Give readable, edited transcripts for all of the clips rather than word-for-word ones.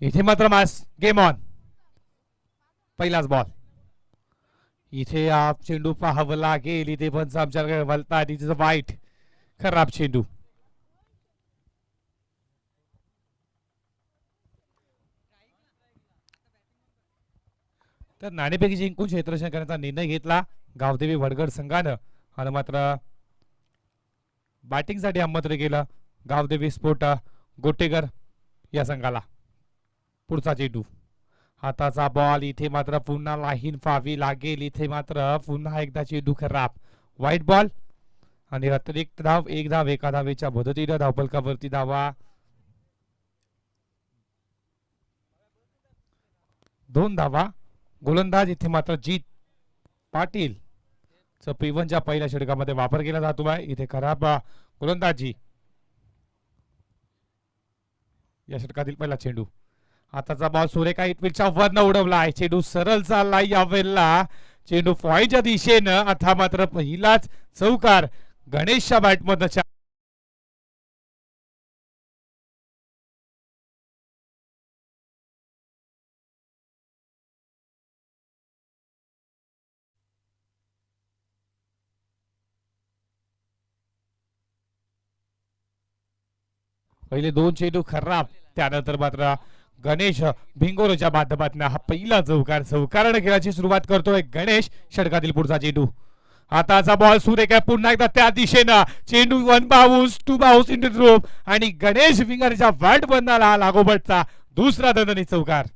इथे मात्र मास game on. पहिलाच बॉल. इथे चेंडू पाहावं लागेल. इथे पण आमच्याकडे वलतात. इथे वाईट खराब चेंडू. तर नाणेफेकी जिंकून क्षेत्ररक्षण करण्याचा निर्णय घेतला गावदेवी वडगड संघानं. आणि मात्र बॅटिंगसाठी आमंत्रण केलं गावदेवी स्पोर्ट गोटेगर या संघाला. पुढचा चेंडू. हाताचा बॉल. इथे मात्र पुन्हा लाईन फावी लागेल. इथे मात्र पुन्हा एकदा चेंडू खराब. वाईट बॉल आणि अतिरिक्त धाव. एक धाव एका धावेच्या मदतीनं धावफलकावरती धावा 2 धावा. गोलंदाज इथे मात्र जीत पाटील P1च्या पहिल्या षटकामध्ये वापर केला जातो आहे. इथे खराब गोलंदाजी. या षटकातील पहिला चेंडू. हाताचा बॉल सुरेखा इटविलच्या वरनं उडवलाय. चेंडू सरळ चालला यावेळेला. चेंडू पॉईंटच्या दिशेनं. आता मात्र पहिलाच चौकार गणेशच्या बॅटमधनं. पहिले 2 चेंडू खराब. त्यानंतर मात्र गणेश भिंगोरच्या माध्यमातून हा पहिला चौकार. चौकाराने खेळाची सुरुवात करतोय गणेष. षटकातील पुढचा चेंडू. हाताचा बॉल सुरेखा पुन्हा एकदा त्या दिशेनं. चेंडू 1 बाउन्स 2 बाउन्स इंटू ड्रॉप आणि गणेश भिंगारच्या बॅट बंदाला हा लागोबटचा दुसरा दणदणीत चौकार.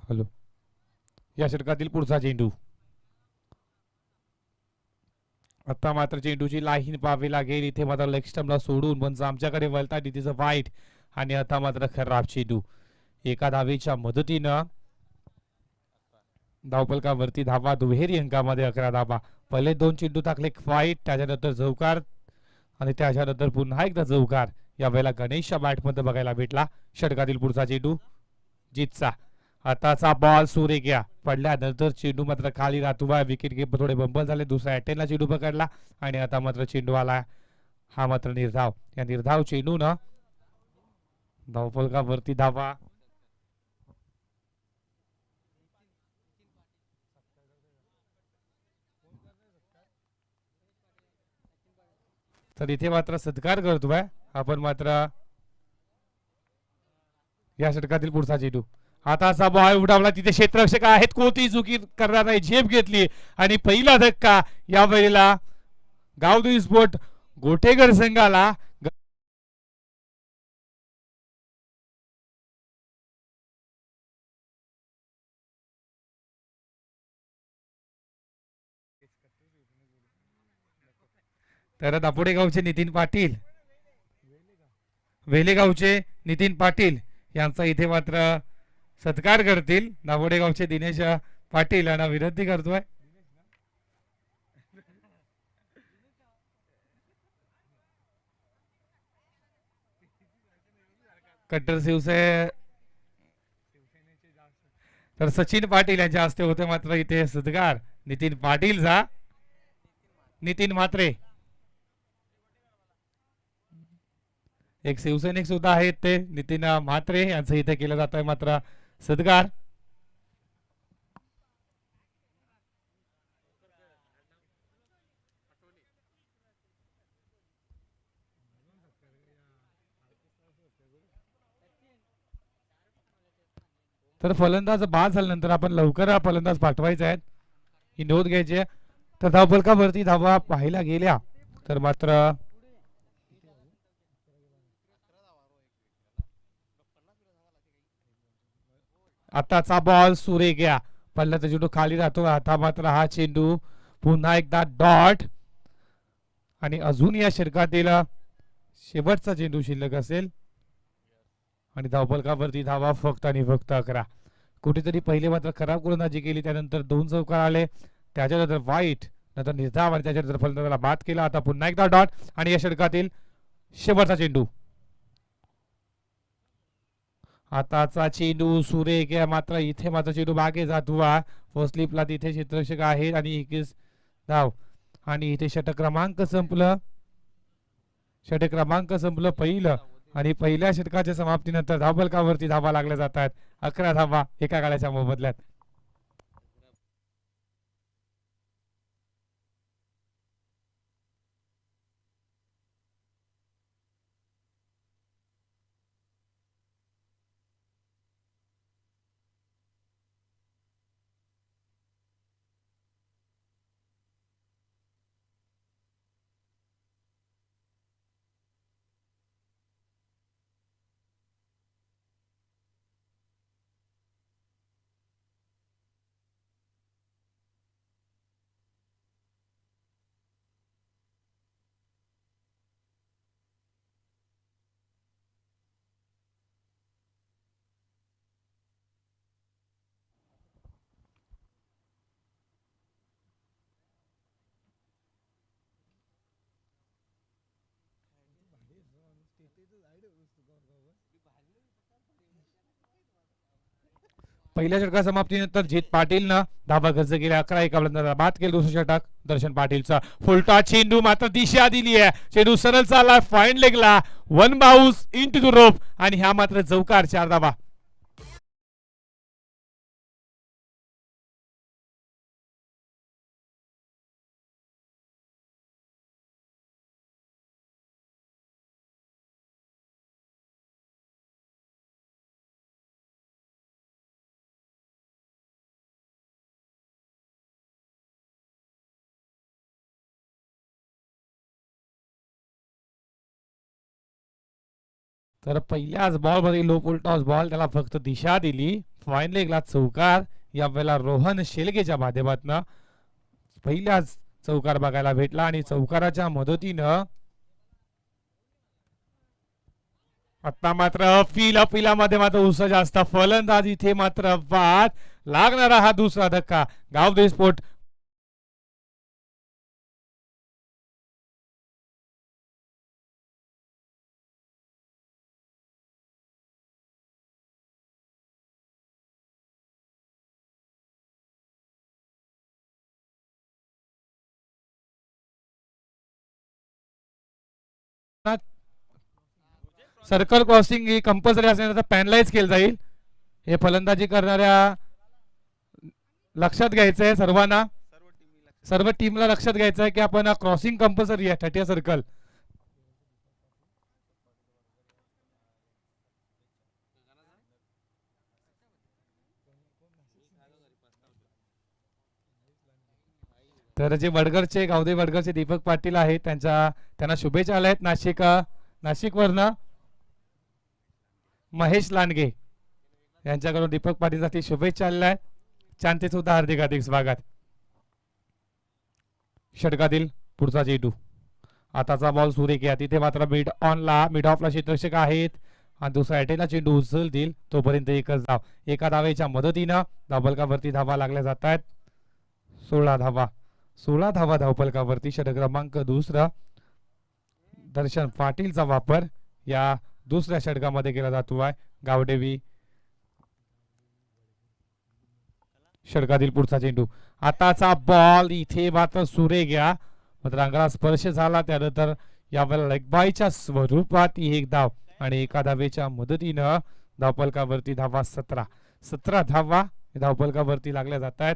हॅलो. या षटकातील पुढचा चेंडू. आता मात्र चेंडूची लाईन पाहावी लागेल. इथे मात्र लेग स्टंपला सोडून पण आमच्याकडे वळतात. तिचं वाईट आणि आता मात्र खराब चेंडू. एका धावेच्या मदतीनं धावफलकावरती धावा दुहेरी अंकामध्ये 11 धावा. पहिले 2 चेंडू टाकले वाईट. त्याच्यानंतर चौकार आणि त्याच्यानंतर पुन्हा एकदा चौकार. यावेळेला गणेशच्या बॅटमध्ये बघायला भेटला. षटकातील पुढचा चेंडू जीतचा. आताचा बॉल सुरेख्या पडल्यानंतर चेंडू मात्र खाली राहतो. विकेट कीपर थोडे बंबल झाले. दुसऱ्या अटेनला चेंडू पकडला आणि आता मात्र चेंडू आला. हा मात्र निर्धाव. या निर्धाव चेंडू न धावफलकावरती धावा तर इथे मात्र सत्कार करतोय आपण मात्र. या षटकातील पुढचा चेंडू. हाताचा बॉल उडावला. तिथे क्षेत्ररक्षक आहेत. कोणती चुकी करणार नाही. झेप घेतली आणि पहिला धक्का या वेळेला गावदेवी स्पोर्ट गोटेगर संघाला. तर दापोडे गावचे नितीन पाटील वेलेगावचे नितीन पाटील यांचा इथे मात्र सत्कार करतील. दापोडे गावचे दिनेश पाटील यांना विनंती करतोय. कट्टर शिवसे तर सचिन पाटील यांच्या हस्ते होते मात्र इथे सत्कार नितीन पाटीलचा. नितीन म्हात्रे एक शिवसैनिक सुद्धा आहेत ते नितीन म्हात्रे यांचं इथे केलं जात आहे मात्र सत्कार. तर फलंदाज बाद झाल्यानंतर आपण लवकर फलंदाज पाठवायचा आहे ही नोंद घ्यायची आहे. तर धावफलकावरती धावा पाहायला गेल्या तर मात्र आताचा बॉल सुरेख पडल्याचा चेंडू खाली राहतो. आता मात्र हा चेंडू पुन्हा एकदा डॉट आणि अजून या षटकातील शेवटचा चेंडू शिल्लक असेल आणि धावफलकावरती धावा फक्त आणि फक्त 11. कुठेतरी पहिले मात्र खराब गोलंदाजी केली, त्यानंतर 2 चौकार आले, त्याच्यानंतर वाईट, नंतर निर्धाव आणि त्याच्यानंतर फलंदाजाला बाद केला. आता पुन्हा एकदा डॉट आणि या षटकातील शेवटचा चेंडू. आताचा चेंडू सुरेख मात्र इथे मात्र चेंडू मागे जातो. फर्स्ट स्लिपला तिथे क्षेत्ररक्षक आहेत आणि 21 धाव आणि इथे षटक क्रमांक संपलं. षटक क्रमांक संपलं पहिलं आणि पहिल्या षटकाच्या समाप्तीनंतर धावफलकावरती धावा लागल्या जात आहेत. 11 धावा एका गाड्याच्या मोबदल्यात. पहिल्या षटका समाप्तीनंतर जीत पाटीलनं धावा खर्च केल्या. 11 एका फलंदाजाला बाद केलं. दुसरं षटक दर्शन पाटीलचा फुलटा चेंडू मात्र दिशा दिली आहे. चेंडू सरळ चालला फाईन लेगला, one bounce into the rope आणि ह्या मात्र चौकार. 4 धावा. तर पहिल्याच बॉल मध्ये लो फुल टॉस बॉल, त्याला फक्त दिशा दिली. फाईन लेगला चौकार. यावेळेला रोहन शेलगेच्या माध्यमातून पहिल्याच चौकार बघायला भेटला आणि चौकाराच्या मदतीनं आता मात्र अपिलामध्ये मात्र उत्साह जास्त. फलंदाज इथे मात्र बाद. लागणारा हा दुसरा धक्का. गावदेवी स्पोर्ट सर्कल क्रॉसिंग ही कंपल्सरी असल्यानंतर पॅनलाइज केलं जाईल. हे फलंदाजी करणाऱ्या लक्षात घ्यायचंय सर्वांना, सर्व टीमला लक्षात घ्यायचं आहे की आपण क्रॉसिंग कंपल्सरी आहे 30 सर्कल. तर जे वडगरचे गावदेवी वडगरचे दीपक पाटील आहेत त्यांना शुभेच्छा आल्या आहेत. नाशिकवरनं महेश लांडगे यांच्याकडून दीपक पाटीलसाठी शुभेच्छा आलेल्या आहेत. चांते सुद्धा हार्दिक स्वागत. षटकातील पुढचा चेंडू. आताचा बॉल सुरेख आहे. तिथे मात्र मिड ऑफला क्षेत्ररक्षक आहेत आणि दुसरा अटेला चेंडू उचलतील तोपर्यंत एकच धाव. एका धावेच्या मदतीनं धावफलकावरती धावा लागल्या जात आहेत. 16 धावा. 16 धावा धावफलकावरती. षटक क्रमांक दुसरा दर्शन पाटीलचा वापर या दुसऱ्या षटकामध्ये केला जातो आहे. गावदेवी षटकातील पुढचा चेंडू. आताचा बॉल इथे मात्र सुरेख मात्र अंगाला स्पर्श झाला, त्यानंतर यावेळेला लेगबायच्या स्वरूपात एक धाव आणि एका धावेच्या मदतीनं धावफलकावरती धावा 17 धावा धावफलकावरती लागल्या जात आहेत.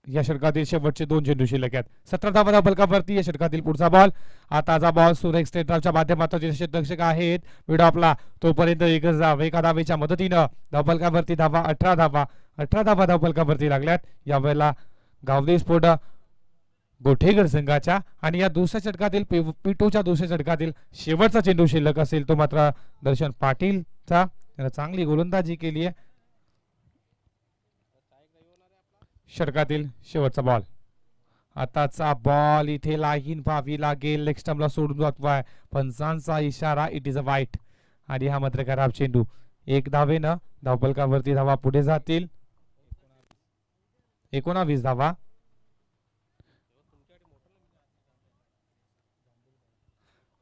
या षटकातील शेवटचे 2 चेंडू शिल्लक आहेत. 17 धावा धावफलकावरती. या षटकातील पुढचा बॉल. आताचा बॉल सुरेख स्टेटच्या माध्यमातून जे क्षेत्ररक्षक आहेत मिड ऑफला तोपर्यंत एकच धाव. एका धावेच्या मदतीनं धावफलकावरती धावा 18 धावा धावफलकावरती लागल्यात. यावेळेला गावदेवी स्पोर्ट गोठेकर संघाच्या. आणि या दुसऱ्या षटकातील पिटूच्या दुसऱ्या षटकातील शेवटचा चेंडू शिल्लक असेल तो मात्र दर्शन पाटीलचा. त्याने चांगली गोलंदाजी केली आहे. षटकातील शेवटचा बॉल. आताचा बॉल इथे लाईन पाहावी लागेल. लेग स्टंपला सोडून जातोय. पंचांचा इशारा, इट इज अ वाईट. आणि हा मात्र खराब चेंडू. एक धावेनं धावफलकावरती धावा पुढे जातील. 19 धावा.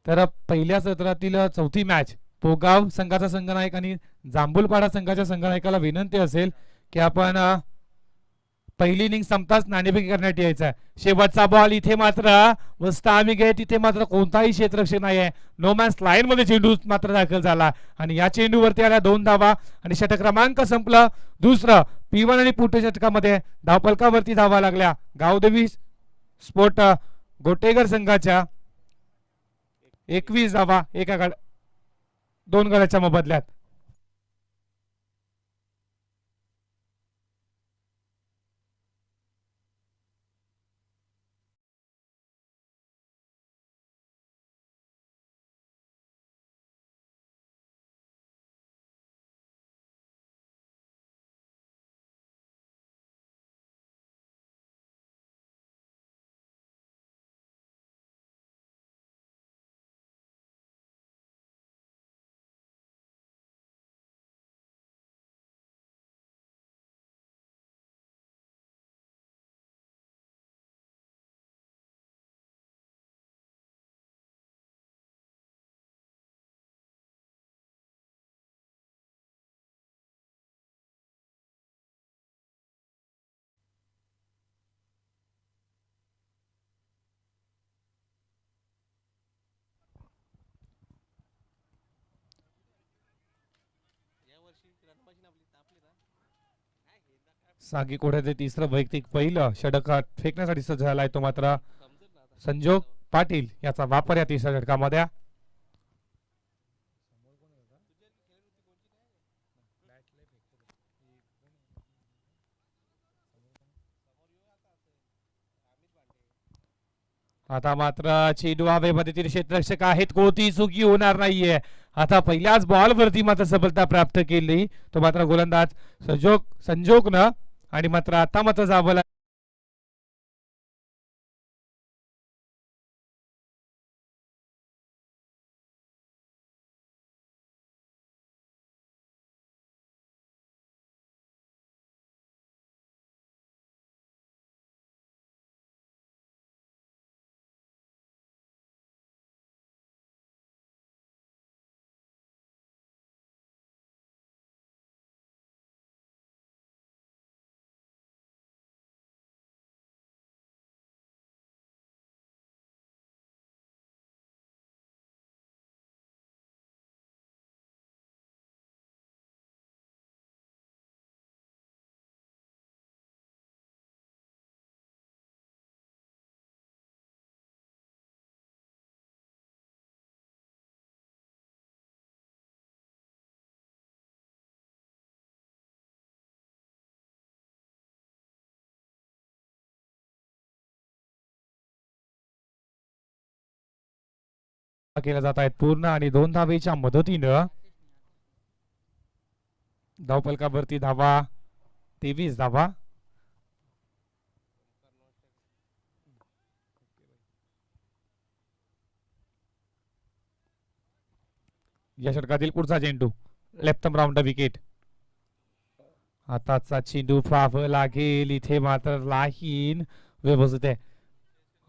तर पहिल्या सत्रातील चौथी मॅच पोगाव संघाचा संघनायक आणि जांभूलपाडा संघाच्या संघनायकाला विनंती असेल की आपण पहिली इनिंग संपताच नाणेफेक करण्यात यायचं आहे. शेवटचा बॉल इथे मात्र वस्ता आम्ही गे तिथे मात्र कोणताही क्षेत्ररक्षक नाही आहे. नो मॅन्स लाईन मध्ये चेंडू मात्र दाखल झाला आणि या चेंडूवरती आल्या 2 धावा आणि षटक क्रमांक संपलं. दुसरं P1 आणि पुढच्या षटकामध्ये धावफलकावरती धावा लागल्या गावदेवी स्पोर्ट गोटेगर संघाच्या. 21 धावा एका 2 गड्याच्या मोबदल्यात. सागी कोड्याचे तिसरं वैयक्तिक पहिलं षटक फेकण्यासाठी सज्ज झालाय तो मात्र संजोग पाटील याचा वापर या तिसऱ्या षटकामध्ये. आता मात्र चेंडू हवेमध्ये क्षेत्ररक्षक आहेत, कोणती चुकी होणार नाहीये. आता पहिल्याच बॉल वरती मात्र सफलता प्राप्त केली तो मात्र गोलंदाज संजोगनं. आणि मात्र आता मात्र जावं केल्या जात आहेत पूर्ण. आणि 2 धावेच्या मदतीनं धावफलकावरती धावा 23 धावा. या षटकातील पुढचा चेंडू लेफ्ट राऊंड विकेट. आताचा चेंडू पाहावं लागेल. इथे मात्र लाईन व्यवस्थित आहे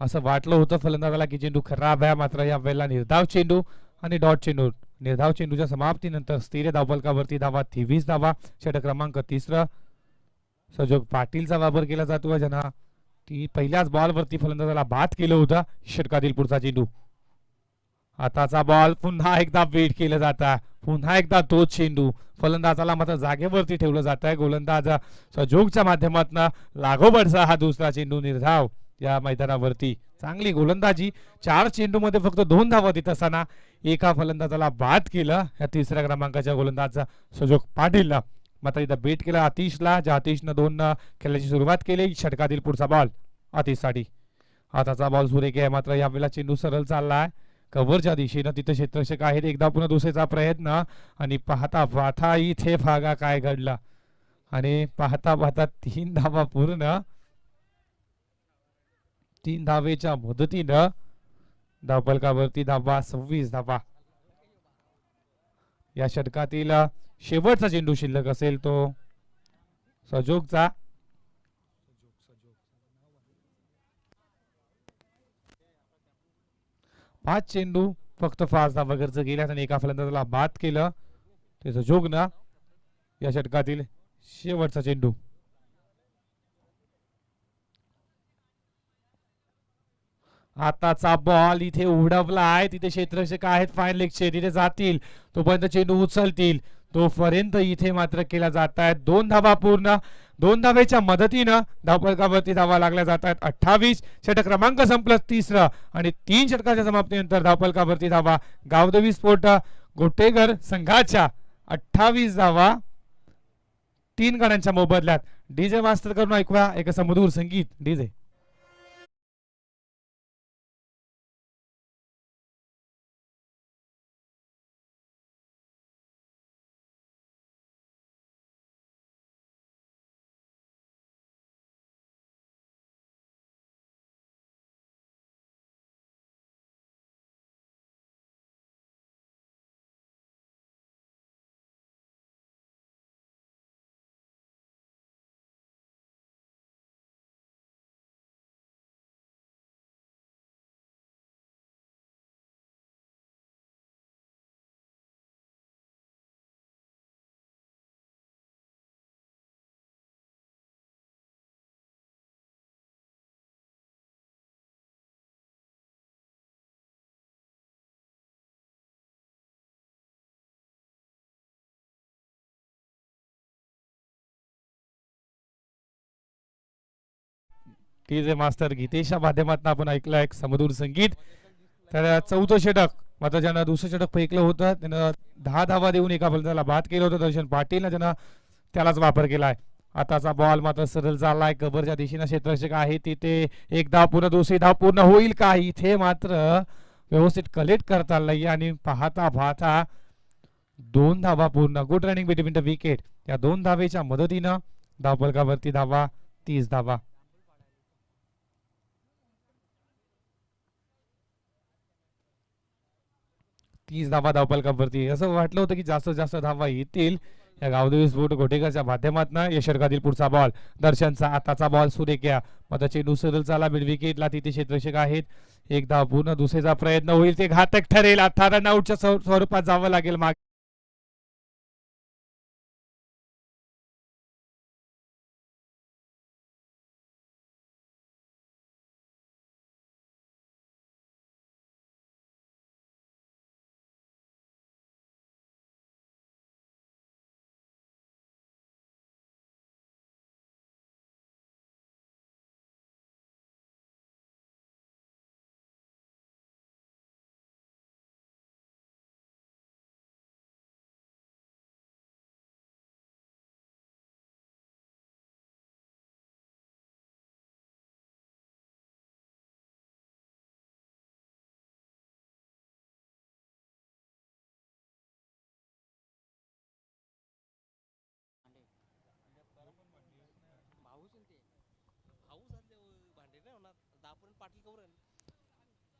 असं वाटलं होतं फलंदाजाला की चेंडू खराब आहे. मात्र या वेळेला निर्धाव चेंडू आणि डॉट चेंडू. निर्धाव चेंडूच्या समाप्तीनंतर स्थिर धावफलकावरती धावा 23 धावा. षटक क्रमांक 3 संजोग पाटीलचा वापर केला जातो ज्यांना ती पहिल्याच बॉलवरती फलंदाजाला बाद केलं होतं. षटकातील पुढचा चेंडू. आताचा बॉल पुन्हा एकदा वेट केलं जातं. पुन्हा एकदा तोच चेंडू फलंदाजाला मात्र जागेवरती ठेवलं जात आहे. गोलंदाज संजोगच्या माध्यमातून लागोबडचा हा दुसरा चेंडू निर्धाव या मैदानावरती. चांगली गोलंदाजी. 4 चेंडूमध्ये फक्त 2 धावा देत असताना एका फलंदाजाला बाद केलं या तिसऱ्या क्रमांकाच्या गोलंदाज संजोग पाटीलला. मात्र इथं बेट केलं आतिशला, ज्या आतिशनं 2 खेळाची सुरुवात केली. षटकातील पुढचा बॉल आतिशसाठी. हाताचा बॉल सुरेख आहे, मात्र यावेळेला चेंडू सरळ चाललाय कव्हरच्या दिशेनं. तिथे क्षेत्ररक्षक आहेत, एकदा पुन्हा दुसऱ्याचा प्रयत्न आणि पाहता पाहता इथे फागा काय घडला आणि पाहता पाहता 3 धावा पूर्ण. 3 धावेच्या मदतीनं धावफलकावरती धावा 26 धावा. या षटकातील शेवटचा चेंडू शिल्लक असेल तो सजोगचा. पाच चेंडू फक्त 5 धावा खर्च केल्यात आणि एका फलंदाजाला बाद केलं. ते सजोगनं या षटकातील शेवटचा चेंडू. आताचा बॉल इथे उडवलाय, तिथे क्षेत्ररक्षक आहेत फाईन लेगचे, तिथे जातील तोपर्यंत चेंडू उचलतील तोपर्यंत इथे मात्र केला जात आहेत 2 धावा पूर्ण. 2 धावेच्या मदतीनं धावफलकावरती धावा लागल्या जात आहेत 28. षटक क्रमांक संपलं 30 आणि 3 षटकाच्या समाप्तीनंतर धावफलकावरती धावा गावदेवी स्पोर्ट गोटेगर संघाच्या 28 धावा 3 गड्यांच्या मोबदल्यात. डीजे मास्टर करून ऐकूया एक समधूर संगीत. डीजे डीजे मास्टर गीतेशच्या माध्यमातून आपण ऐकलं एक समधूर संगीत. तर 4थं षटक मात्र ज्यानं दुसरं षटक फेकलं होतं त्यानं 10 धावा देऊन एका फलंदाजाला बाद केलं होतं दर्शन पाटीलनं, ज्यानं त्यालाच वापर केलाय. आताचा बॉल मात्र सरळ चाललाय कव्हरच्या दिशेनं, क्षेत्ररक्षक आहे तिथे एक धाव पूर्ण, दुसरी धाव पूर्ण होईल का इथे मात्र व्यवस्थित कलेक्ट करता आलं आणि पाहता पाहता 2 धावा पूर्ण. Good running between the wicket. या 2 धावेच्या मदतीनं धावफलकावरती धावा 30 धावा. 30 धावा धावफलकावरती. असं वाटलं होतं की जास्तीत जास्त धावा येतील या गावदेवी स्पोर्ट गोटेकरच्या माध्यमातून. या षटकातील पुढचा बॉल दर्शनचा. आताचा बॉल सुरेख्या मात्र चेंडू सरळ चाला मिड विकेटला, तिथे क्षेत्ररक्षक आहेत एक धाव पूर्ण, दुसऱ्याचा प्रयत्न होईल ते घातक ठरेल. आता रनआउटच्या स्वरूपात जावं लागेल मागे.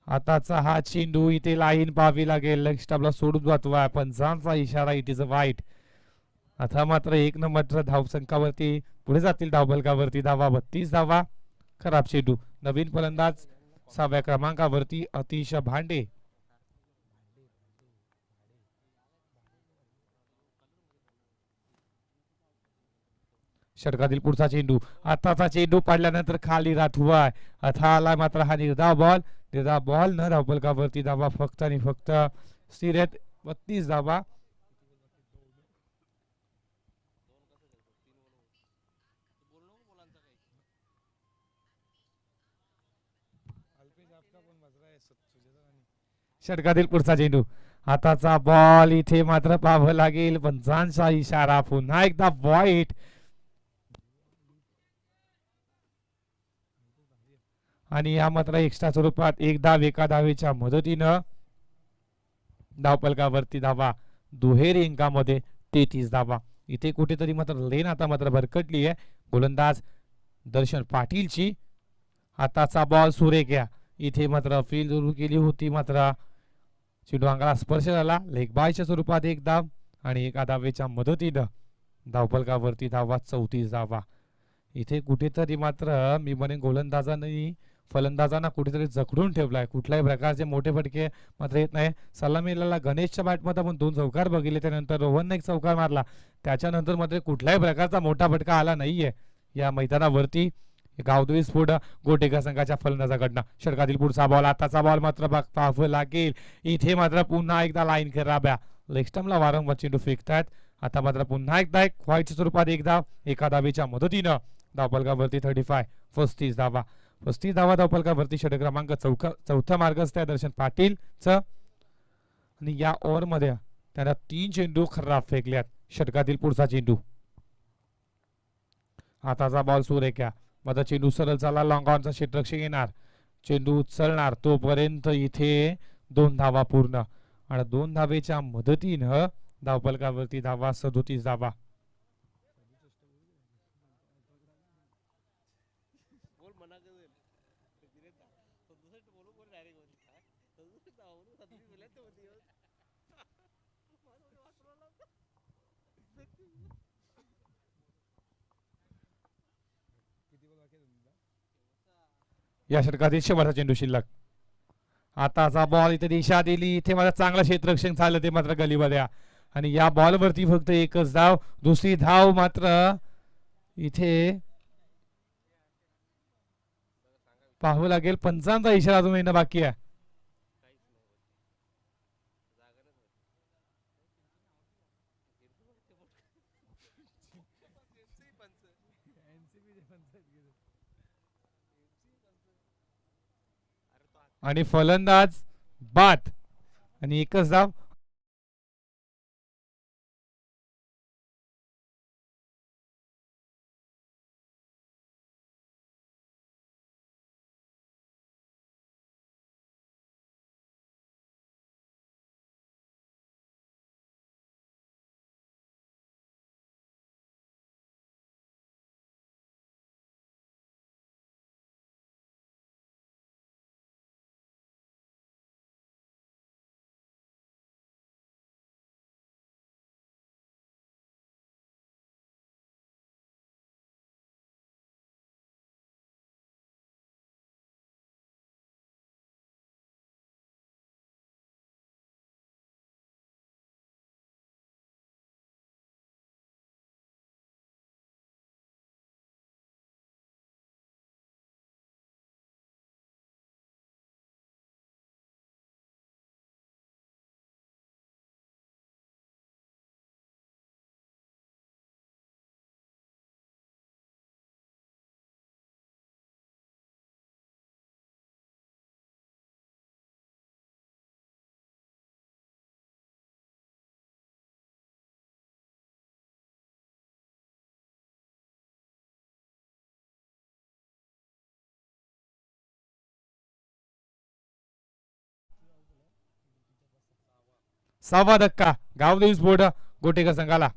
आताचा हा चेंडू इथे लाईन पाहावी लागेल, लेग स्टंपला सोडून जातोय पंचांचा इशारा, इट इज अ वाईट. आता मात्र 1 नंबर धावसंख्यावरती पुढे जातील धावफलकावरती धावा 32 धावा. खराब चेंडू. नवीन फलंदाज 6व्या क्रमांकावरती अतिश भांडे. षटकातील पुढचा चेंडू. आताचा चेंडू पाडल्यानंतर खाली राहतोय. आता आला मात्र हा निर्धाव बॉल. निर्धाव बॉल न धावफलकावरती धावा फक्त आणि फक्त स्थिर आहेत 32 धावा. षटकातील पुढचा चेंडू. आताचा बॉल इथे मात्र पाहावं लागेल पंचांचा इशारा, पुन्हा एकदा वाईट. आणि या मात्र एक्स्ट्रा स्वरूपात एक धाव एका धावेच्या मदतीनं धावफलकावरती धावा दुहेरी अंकामध्ये 33 धावा. इथे कुठेतरी मात्र लेन आता मात्र भरकटली आहे. गोलंदाज दर्शन पाटीलची. हाताचा बॉल सुरेख घ्या. इथे मात्र फील्ड सुरू केली होती, मात्र चेंडू अंगाला स्पर्श झाला. लेग बायच्या स्वरूपात एक धाव आणि एका धावेच्या मदतीनं धावफलकावरती धावा 34 धावा. इथे कुठेतरी मात्र मी म्हणेन गोलंदाजांनी फलंदाजांना कुठेतरी जखडून ठेवलाय. कुठल्याही प्रकारचे मोठे फटके मात्र येत नाही. सलामीला गणेशच्या बॅटमध्ये आपण 2 चौकार बघितले, त्यानंतर रोहनने एक चौकार मारला. त्याच्यानंतर मात्र कुठल्याही प्रकारचा मोठा फटका आला नाहीये या मैदानावरती. गावदेवी स्फोट गोटेकर संघाच्या फलंदाजाकडनं. षटकातील पुढचा बॉल, आताचा बॉल मात्र पाहावं लागेल. इथे मात्र पुन्हा एकदा लाईन खराब्या लेग स्टंपला वारंवार चेंडू फेकतायत. आता मात्र पुन्हा एकदा एक व्हाईटच्या स्वरूपात एक धाव एका धावेच्या मदतीनं धावफलकावरती 35 धावा. 35 धावा धावफलकावरती. षटक क्रमांक चौथा मार्गस्थ आहे दर्शन पाटीलचं. आणि या ओव्हरमध्ये त्याला 3 चेंडू खराब फेकल्यात. षटकातील पुढचा चेंडू, हाताचा बॉल सुरेख आहे. माझा चेंडू सरळ चालला. लॉंग ऑनचा क्षेत्ररक्षक येणार, चेंडू उचलणार, तोपर्यंत इथे 2 धावा पूर्ण. आणि 2 धावेच्या मदतीनं धावफलकावरती धावा 37 धावा. या षटकातील शेवटचा चेंडू शिल्लक. आताचा बॉल इथे दिशा दिली. इथे मात्र चांगला क्षेत्ररक्षण झालं ते मात्र गलीमध्ये. आणि या बॉलवरती फक्त एकच धाव. दुसरी धाव मात्र इथे पाहावं लागेल. पंचांचा इशारा अजून येणं बाकी आहे. आणि फलंदाज बाद आणि एकच धाव. सहावा धक्का गावदेवी स्फोट गोटेकर संघाला.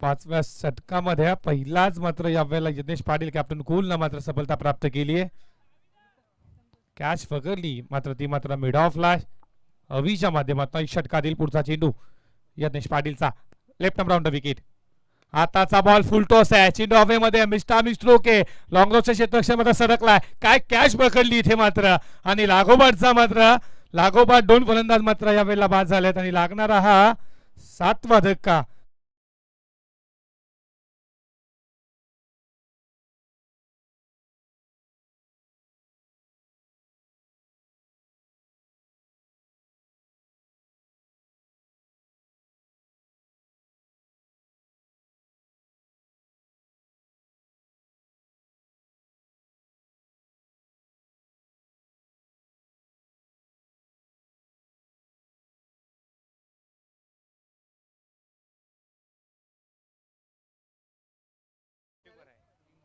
पाचव्या षटकामध्ये पहिलाच मात्र यावेळेला यज्ञेश पाटील कॅप्टन कूलनं मात्र सफलता प्राप्त केली आहे. कॅच पकडली मात्र ती मात्र मिड ऑफ ला अवीच्या माध्यमातून. षटकातील पुढचा चेंडू यज्ञेश पाटीलचा, लेफ्ट आर्म राऊंड विकेट. आताचा बॉल फुल टॉस आहे. चेंडू हवेमध्ये मिस्टामी स्ट्रोक आहे. लॉंग रॉडच्या क्षेत्ररक्षणामध्ये सरकलाय. काय कॅच पकडली इथे मात्र. आणि लागोपाठचा मात्र लागोपाठ 2 फलंदाज मात्र यावेळेला बाद झालेत. आणि लागणारा हा 7वा धक्का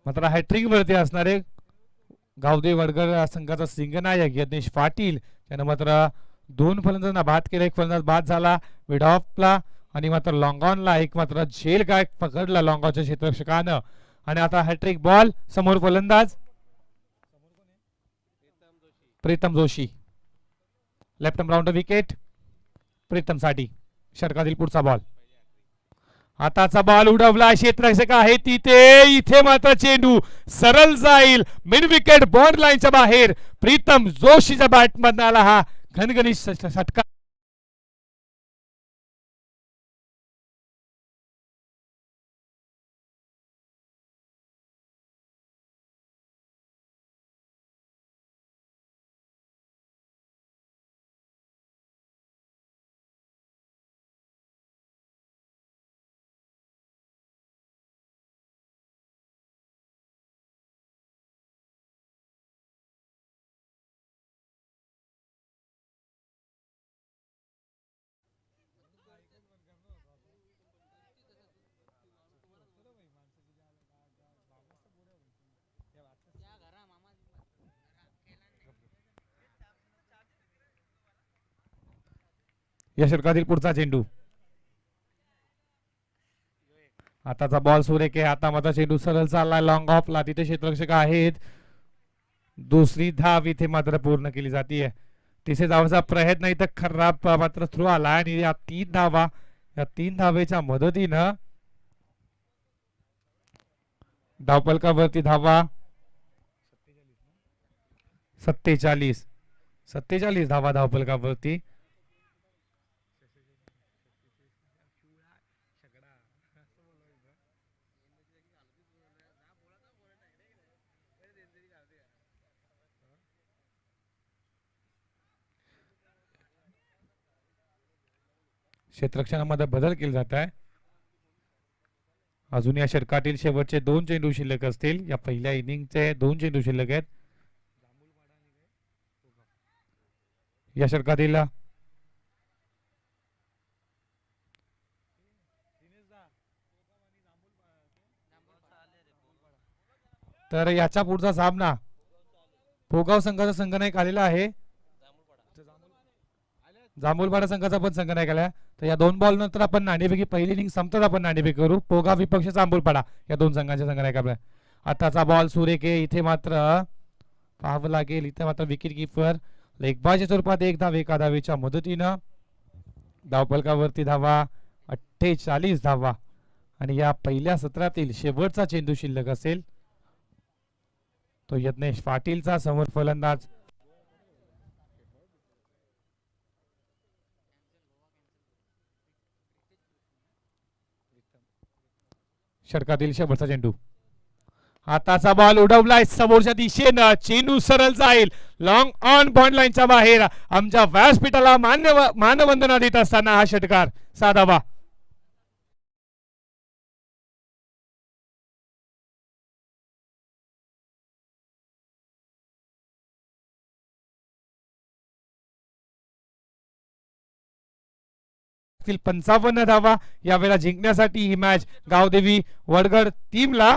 मात्र हॅट्रिक वरती असणारे गावदेवी वडगड संघाचा सिंगनायक यज्ञेश पाटील त्यानं मात्र 2 फलंदाजांना बाद केला, एक फलंदाज बाद झाला विडॉफला आणि मात्र लॉंगॉनला एक मात्र झेल काय पकडला लॉंगॉनच्या क्षेत्ररक्षकानं. आणि आता हॅट्रिक बॉल समोर फलंदाज Pritam Joshi, left arm rounder wicket Pritam साठी. षटकातील पुढचा बॉल, आताचा बॉल उडवला, क्षेत्ररक्षक आहे तिथे, इथे मात्र चेंडू सरळ जाईल मिड विकेट बॉन्ड लाईनच्या बाहेर. प्रीतम जोशीच्या बॅटमधून आला हा घनघणी षटकार. या षटकातील पुढचा चेंडू, आताचा बॉल सुरेख आहे, आता मात्र चेंडू सरळ चाललाय लॉंग ऑफला, तिथे क्षेत्ररक्षक आहेत. दुसरी धाव इथे मात्र पूर्ण केली जाते. तिथे धावाचा प्रयत्न इथं खराब मात्र थ्रू आला आणि या 3 धावेच्या मदतीनं धावफलकावरती धावा 47 धावा धावफलकावरती. क्षेत्ररक्षणामध्ये बदल केला जात आहे. अजून या षटकातील शेवटचे 2 चेंडू शिल्लक असतील. या पहिल्या इनिंगचे 2 चेंडू शिल्लक आहेत. या षटकातील तर याच्या पुढचा सामना पोगाव संघाचा संघनायक आलेला आहे, जांभूलपाडा संघाचा पण संघनायक आला. तर या 2 बॉल नंतर आपण नाणेफेकी पहिली इनिंग संपतात आपण नाणेफेक करू. पोगाव विपक्ष जांभूलपाडा या 2 संघांच्या संघनायक आपल्या. आताचा बॉल सुरेख आहे, इथे मात्र पाहावं लागेल, इथे मात्र विकेट किपर लेगबाजच्या स्वरूपात 1 धाव एका धावेच्या मदतीनं. धावफलकावरती धावा 48 धावा आणि या पहिल्या सत्रातील शेवटचा चेंडू शिल्लक असेल तो यज्ञेश पाटीलचा, समोर फलंदाज षटकातील शेवटचा चेंडू. आताचा बॉल उडवलाय समोरच्या दिशेनं, चेंडू सरळ जाईल लॉंग ऑन बॉन्ड लाईनच्या बाहेर. आमच्या व्यासपीठाला मानवंदना देत असताना हा षटकार साधावा. तील 55 धावा यावेळेला जिंकण्यासाठी ही मॅच गावदेवी वडगड टीमला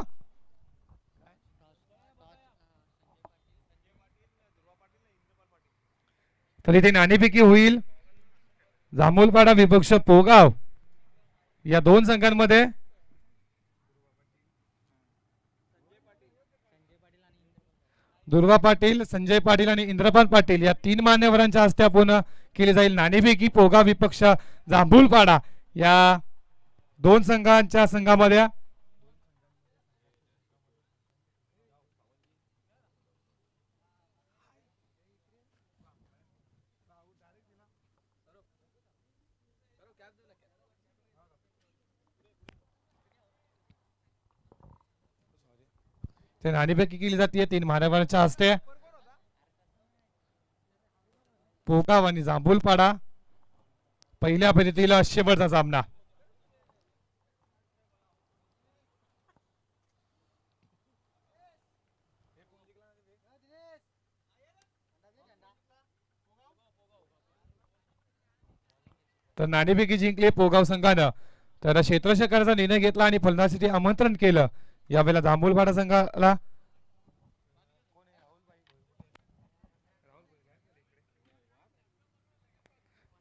तर इथे नाणेफेकी होईल. जांभूलपाडा विपक्ष पोगाव या 2 संघांमध्ये दुर्गा पाटील, संजय पाटील आणि इंद्रपाल पाटील या 3 मान्यवरांच्या हस्ते पूर्ण केली जाईल नाणेफेकी. पोगाव विपक्ष जांभूलपाडा या 2 संघांच्या संघामध्ये नाणेफेकी केली जाते 3 मान्यवरांच्या हस्ते. पोगाव आणि जांभूलपाडा पहिल्या फेरीतील शेवटचा सामना. तर नाणेफेकी जिंकली पोगाव संघानं. तर क्षेत्ररक्षकाचा निर्णय घेतला आणि फलंदाजीसाठी आमंत्रण केलं यावेळेला जांभूळपाडा संघाला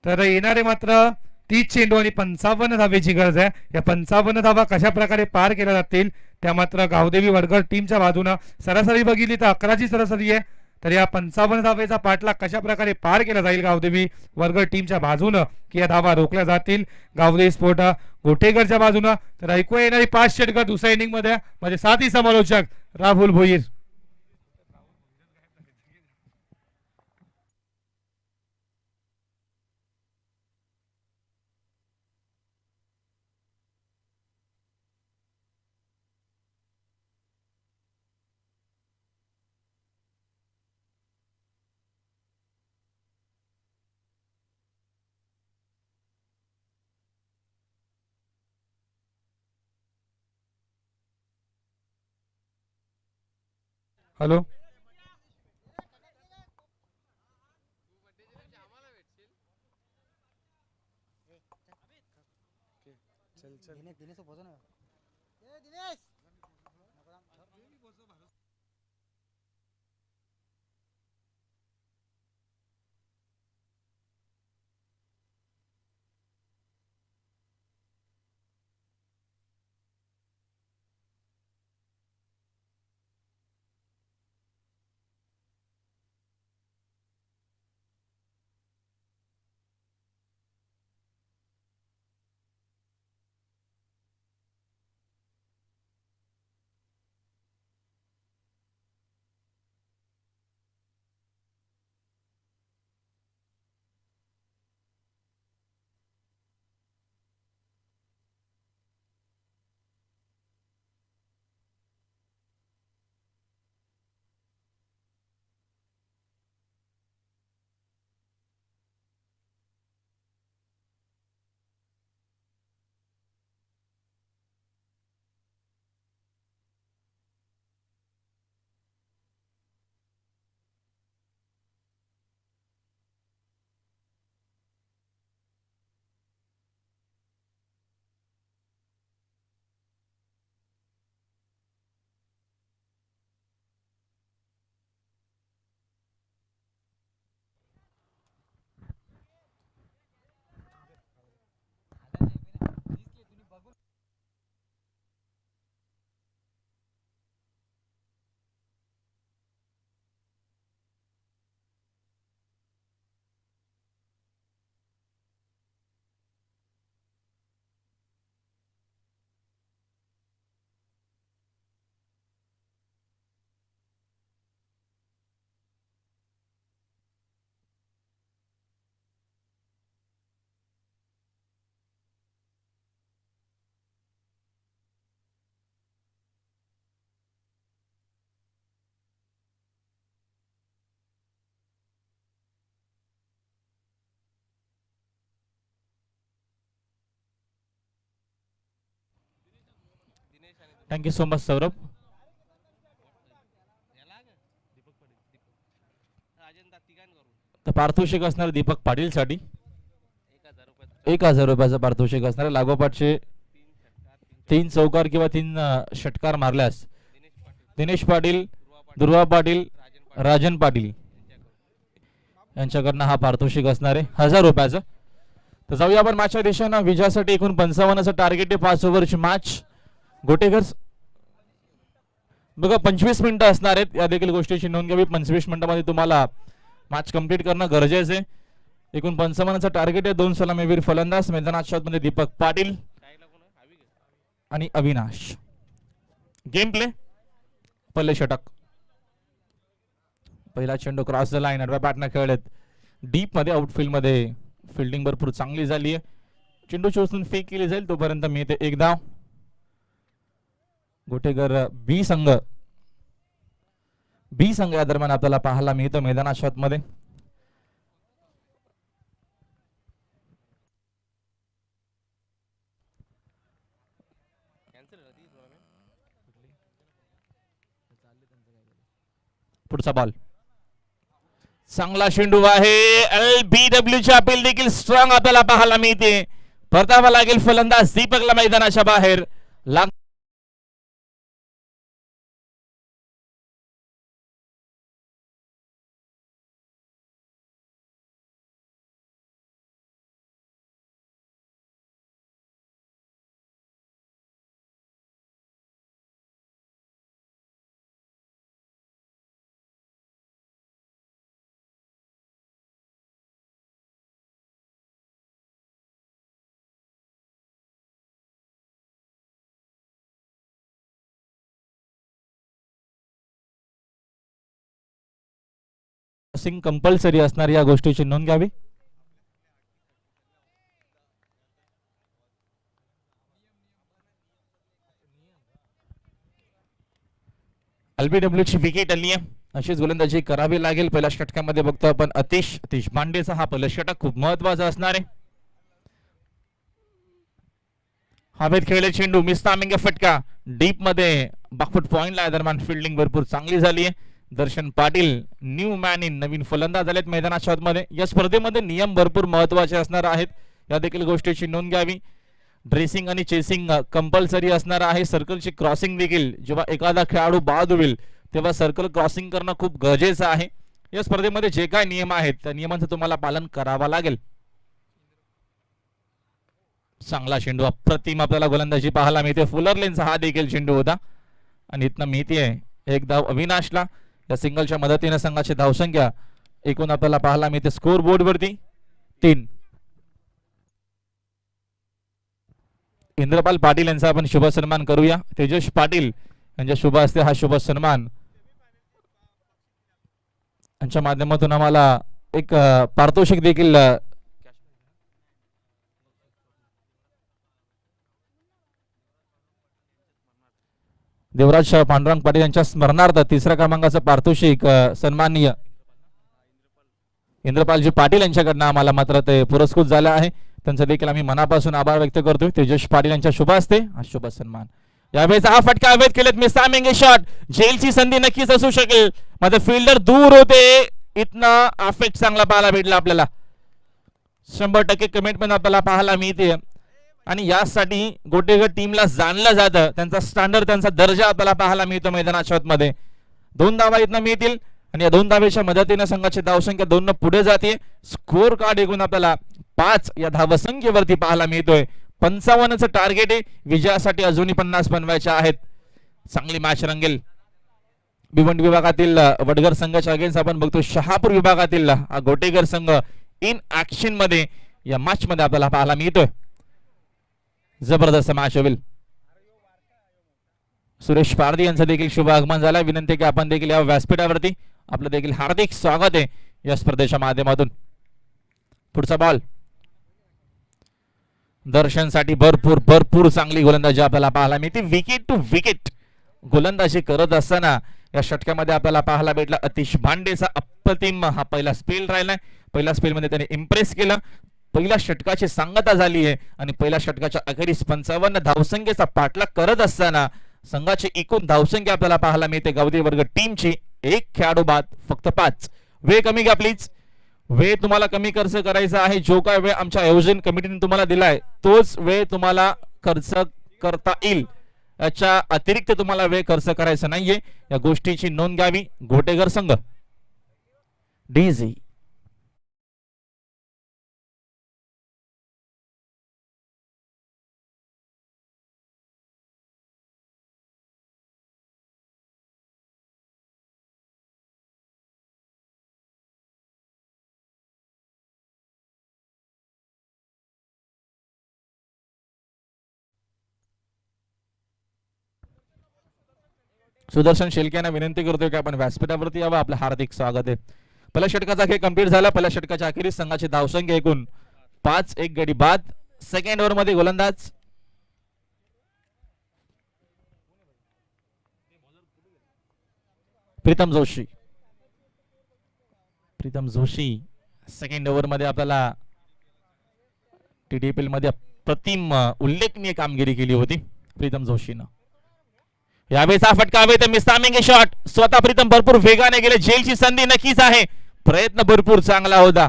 तर येणारे मात्र 30 चेंडू आणि 55 धावेची गरज आहे. या 55 धावा कशा प्रकारे पार केल्या जातील त्या मात्र गावदेवी वडगड टीमच्या बाजूनं सरासरी बघितली तर 11ची सरासरी आहे. तर या 55 धावेचा पाठलाग कशा प्रकारे पार केला जाईल गावदेवी वरगड टीमच्या बाजूनं की या धावा रोखल्या जातील गावदेवी स्पोर्ट गोटेकरच्या बाजूनं. तर ऐकूया येणारी 5 षटकर दुसऱ्या इनिंग मध्ये माझे साथी समालोचक Rahul Bhoir. Hello thank you so much Saurabh. तर पारितोषिक असणार दीपक पाटील साठी 1000 रुपयाचं पारितोषिक असणार. लागोपाठचे 3 चौकार किंवा 3 षटकार मारल्यास दिनेश पाटील, दुर्वा पाटील, राजन पाटील यांच्याकडनं हा पारितोषिक असणार आहे 1000 रुपयाचं. तर जाऊया आपण मॅचच्या दिशेनं. विजयासाठी एकूण 55चं टार्गेट आहे. 5 ओव्हरची मॅच. गोटेकर बघा 25 मिनिटं असणार आहेत. या देखील गोष्टीची नोंद घ्यावी. 25 मिनिटांमध्ये तुम्हाला मॅच कंप्लीट करणं गरजेचं आहे. एकूण 55चं टार्गेट आहे. 2 सलामीवीर फलंदाज मैदानात शॉटमध्ये दीपक पाटील आणि अविनाश. Game play. पहिले षटक. पहिला चेंडू क्रॉस द लाईन. आडव्या बॅटनं खेळलेत. डीप मध्ये आउटफील्ड मध्ये फिल्डिंग भरपूर चांगली झाली आहे. चेंडू चोचून फेक केली जाईल तोपर्यंत मी इथे 1 धाव. गोटेकर बी संघ या दरम्यान आपल्याला पाहायला मिळतं मैदानात शॉटमध्ये. पुढचा बॉल चांगला चेंडू आहे. LBW ची अपील देखील स्ट्रॉंग आपल्याला पाहायला मिळते. परतावा लागेल फलंदाज दीपकला मैदानाच्या बाहेर. क्रॉसिंग कंपल्सरी असणार, या गोष्टीची नोंद घ्यावी. LBW ची विकेट आली आहे. अशीच गोलंदाजी करावी लागेल. पहिल्या षटकामध्ये बघतो आपण अतिश भांडेचा हा पहिला षटक खूप महत्वाचा असणार आहे. हवेत खेळले चेंडू, मिस्तामिंग फटका डीप मध्ये बाकफुट पॉइंटला दरम्यान फिल्डिंग भरपूर चांगली झाली आहे. दर्शन पाटील न्यू मॅन इन, नवीन फलंदाज आलेत मैदानाच्या आतमध्ये. या स्पर्धेमध्ये नियम भरपूर महत्वाचे असणार आहेत, या देखील गोष्टीची नोंद घ्यावी. ड्रेसिंग आणि चेसिंग कंपल्सरी असणार आहे. सर्कलची क्रॉसिंग देखील, जेव्हा एखादा खेळाडू बाद होईल तेव्हा सर्कल क्रॉसिंग करणं खूप गरजेचं आहे. या स्पर्धेमध्ये जे काय नियम आहेत त्या नियमांचं तुम्हाला पालन करावं लागेल. चांगला चेंडू, अप्रतिम आपल्याला गोलंदाजी पाहायला मिळते. फुलर लेनचा हा देखील चेंडू होता आणि इथनं मिळते आहे एक धाव अविनाशला. या सिंगलच्या मदतीने संघाची धावसंख्या एकूण आपल्याला पाहायला मिळते स्कोर बोर्ड वरती 3. इंद्रपाल पाटील यांचा आपण शुभ सन्मान करूया. तेजस पाटील यांच्या शुभ हस्ते हा शुभ सन्मान यांच्या माध्यमातून आम्हाला एक पारितोषिक देखील देवराज पांडुरंग पाटील यांच्या स्मरणार्थ 3ऱ्या क्रमांकाचं पारितोषिक सन्माननीय इंद्रपालजी पाटील यांच्याकडनं आम्हाला मात्र ते पुरस्कृत झालं आहे. त्यांचा देखील आम्ही मनापासून आभार व्यक्त करतोय. तेजस पाटील यांच्या शुभ हस्ते हा शुभ सन्मान. यावेळेस हा फटका हवेत केलेत, मिस्तामिंग शॉट, जेलची संधी नक्कीच असू शकेल, मात्र फिल्डर दूर होते. इतना अफेक्ट चांगला पाहायला भेटला आपल्याला. 100% कमिटमेंट आपल्याला पाहायला मिळते आणि यासाठी गोटेगड टीमला जाणलं जातं. त्यांचा स्टँडर्ड, त्यांचा दर्जा आपल्याला पाहायला मिळतो मैदानाच्या आतमध्ये. 2 धावा इथनं मिळतील आणि या 2 धावेच्या मदतीने संघाची धावसंख्या 2 न पुढे जाते. स्कोर कार्ड एकूण आपल्याला 5 या धावसंख्येवरती पाहायला मिळतोय. 55चं टार्गेट आहे. विजयासाठी अजूनही 50 बनवायचे आहेत. चांगली मॅच रंगेल. भिवंडी विभागातील वडगर संघाच्या अगेन्स्ट आपण बघतो शहापूर विभागातील हा गोटेगर संघ इन ऍक्शन मध्ये या मॅच मध्ये आपल्याला पाहायला मिळतोय. जबरदस्त मॅच होईल. सुरेश पारदी यांचं देखील शुभ आगमन झालं. विनंती की आपण देखील या व्यासपीठावरती आपलं देखील हार्दिक स्वागत आहे या स्पर्धेच्या माध्यमातून. पुढचा बॉल दर्शनसाठी भरपूर चांगली गोलंदाजी आपल्याला पाहायला मिळते. विकेट टू विकेट गोलंदाजी करत असताना या षटकामध्ये आपल्याला पाहायला भेटला अतिश भांडेचा अप्रतिम हा पहिला स्पेल राहिलाय. पहिल्या स्पेल मध्ये त्याने इम्प्रेस केलं. पहिल्या षटकाची सांगता झाली आहे आणि पहिल्या षटकाच्या अखेरीस 55 धावसंख्येचा पाठलाग करत असताना संघाची एकूण धावसंख्या आपल्याला पाहायला मिळते गावदी वर्ग टीमची. एक खेळाडू बाद, फक्त 5. वेळ कमी घ्या प्लीज. वेळ तुम्हाला कमी खर्च करायचा आहे. जो काय वेळ आमच्या आयोजन कमिटीने तुम्हाला दिलाय तोच वेळ तुम्हाला खर्च करता येईल. याच्या अतिरिक्त तुम्हाला वेळ खर्च करायचा नाहीये, या गोष्टीची नोंद घ्यावी. घोटेगर संघ डीजी सुदर्शन शेलके यांना विनंती करतोय की आपण व्यासपीठावरती यावं. आपलं हार्दिक स्वागत आहे. पहिल्या षटकाचा खेळ कंप्लीट झाला. पहिल्या षटकाच्या अखेरीस संघाची धावसंख्या एकूण 5, एक गडी बाद. सेकंड ओव्हर मध्ये गोलंदाज प्रीतम जोशी सेकंड ओव्हर मध्ये आपल्याला TDPL मध्ये प्रतिम उल्लेखनीय कामगिरी केली होती प्रीतम जोशीनं. यावेळेस हा फटका हवे तर मिस्तामिंग शॉट. स्वतः प्रीतम भरपूर वेगाने गेले. जेलची संधी नक्कीच आहे. प्रयत्न भरपूर चांगला होता.